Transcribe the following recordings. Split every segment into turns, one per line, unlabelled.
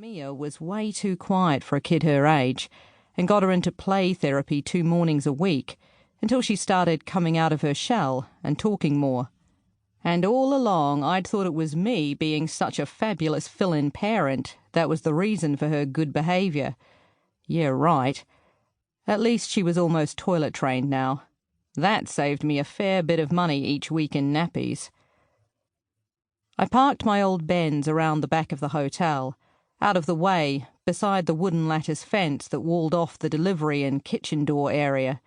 Mia was way too quiet for a kid her age, and got her into play therapy 2 mornings a week until she started coming out of her shell and talking more. And all along I'd thought it was me being such a fabulous fill-in parent that was the reason for her good behaviour. Yeah, right. At least she was almost toilet trained now. That saved me a fair bit of money each week in nappies. I parked my old Benz around the back of the hotel, out of the way, beside the wooden lattice fence that walled off the delivery and kitchen door area.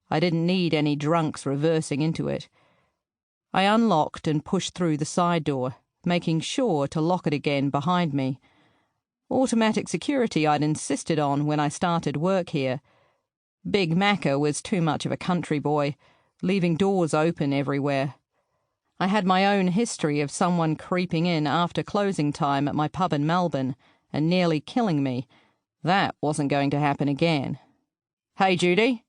I didn't need any drunks reversing into it. I unlocked and pushed through the side door, making sure to lock it again behind me. Automatic security I'd insisted on when I started work here. Big Macca was too much of a country boy, leaving doors open everywhere. I had my own history of someone creeping in after closing time at my pub in Melbourne and nearly killing me. That wasn't going to happen again. "Hey, Judi."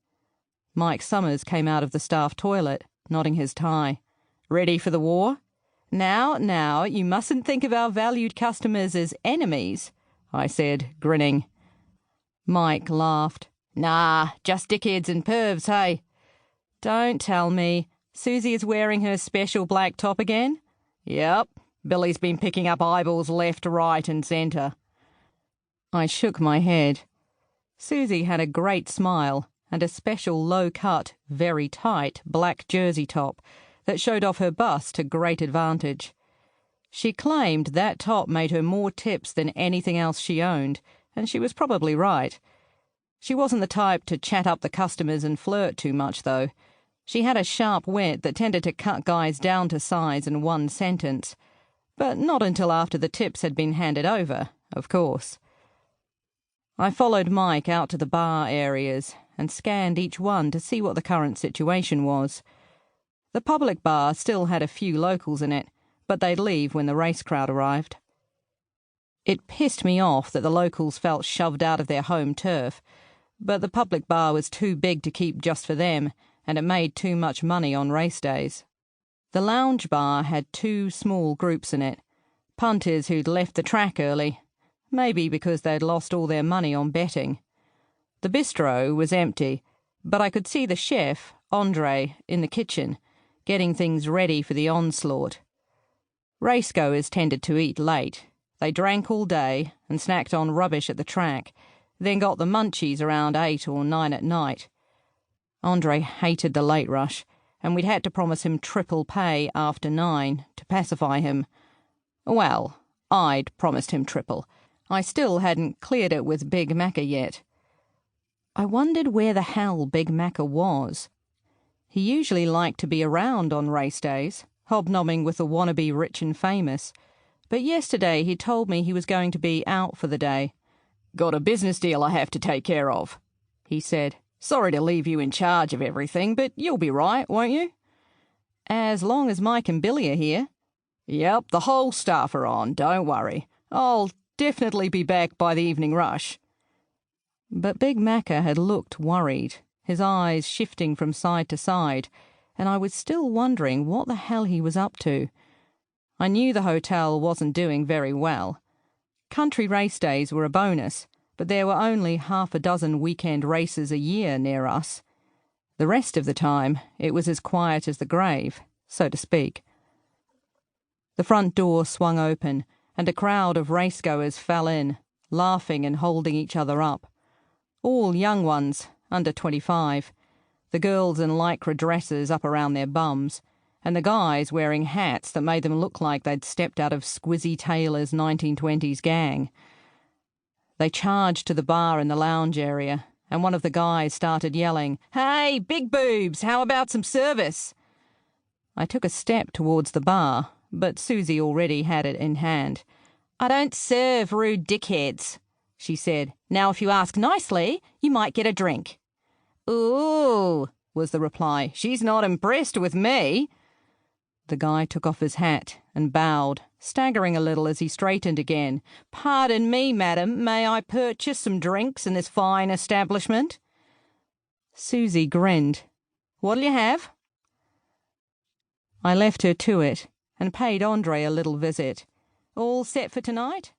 Mike Summers came out of the staff toilet, nodding his tie. "Ready for the war?" Now, you mustn't think of our valued customers as enemies," I said, grinning. Mike laughed. "Nah, just dickheads and pervs, hey?" "Don't tell me. Susie is wearing her special black top again?" "Yep. Billy's been picking up eyeballs left, right and centre." I shook my head. Susie had a great smile and a special low-cut, very tight black jersey top that showed off her bust to great advantage. She claimed that top made her more tips than anything else she owned, and she was probably right. She wasn't the type to chat up the customers and flirt too much, though. She had a sharp wit that tended to cut guys down to size in one sentence, but not until after the tips had been handed over, of course. I followed Mike out to the bar areas and scanned each one to see what the current situation was. The public bar still had a few locals in it, but they'd leave when the race crowd arrived. It pissed me off that the locals felt shoved out of their home turf, but the public bar was too big to keep just for them, and it made too much money on race days. The lounge bar had 2 small groups in it, punters who'd left the track early, maybe because they'd lost all their money on betting. The bistro was empty, but I could see the chef, Andre, in the kitchen, getting things ready for the onslaught. Racegoers tended to eat late. They drank all day and snacked on rubbish at the track, then got the munchies around 8 or 9 at night. Andre hated the late rush, and we'd had to promise him triple pay after 9 to pacify him. Well, I'd promised him triple. I still hadn't cleared it with Big Macca yet. I wondered where the hell Big Macca was. He usually liked to be around on race days, hobnobbing with the wannabe rich and famous, but yesterday he told me he was going to be out for the day. "Got a business deal I have to take care of," he said. "Sorry to leave you in charge of everything, but you'll be right, won't you?" "As long as Mike and Billy are here." "Yep, the whole staff are on, don't worry. I'll definitely be back by the evening rush." But Big Macca had looked worried, his eyes shifting from side to side, and I was still wondering what the hell he was up to. I knew the hotel wasn't doing very well. Country race days were a bonus, but there were only 6 weekend races a year near us. The rest of the time, it was as quiet as the grave, so to speak. The front door swung open, and a crowd of racegoers fell in, laughing and holding each other up. All young ones, under 25, the girls in lycra dresses up around their bums, and the guys wearing hats that made them look like they'd stepped out of Squizzy Taylor's 1920s gang. They charged to the bar in the lounge area, and one of the guys started yelling, "Hey, big boobs, how about some service?" I took a step towards the bar, but Susie already had it in hand. "I don't serve rude dickheads," she said. "Now if you ask nicely, you might get a drink." "Ooh," was the reply. "She's not impressed with me." The guy took off his hat and bowed, staggering a little as he straightened again. "Pardon me, madam, may I purchase some drinks in this fine establishment?" Susie grinned. "What'll you have?" I left her to it and paid Andre a little visit. "All set for tonight?"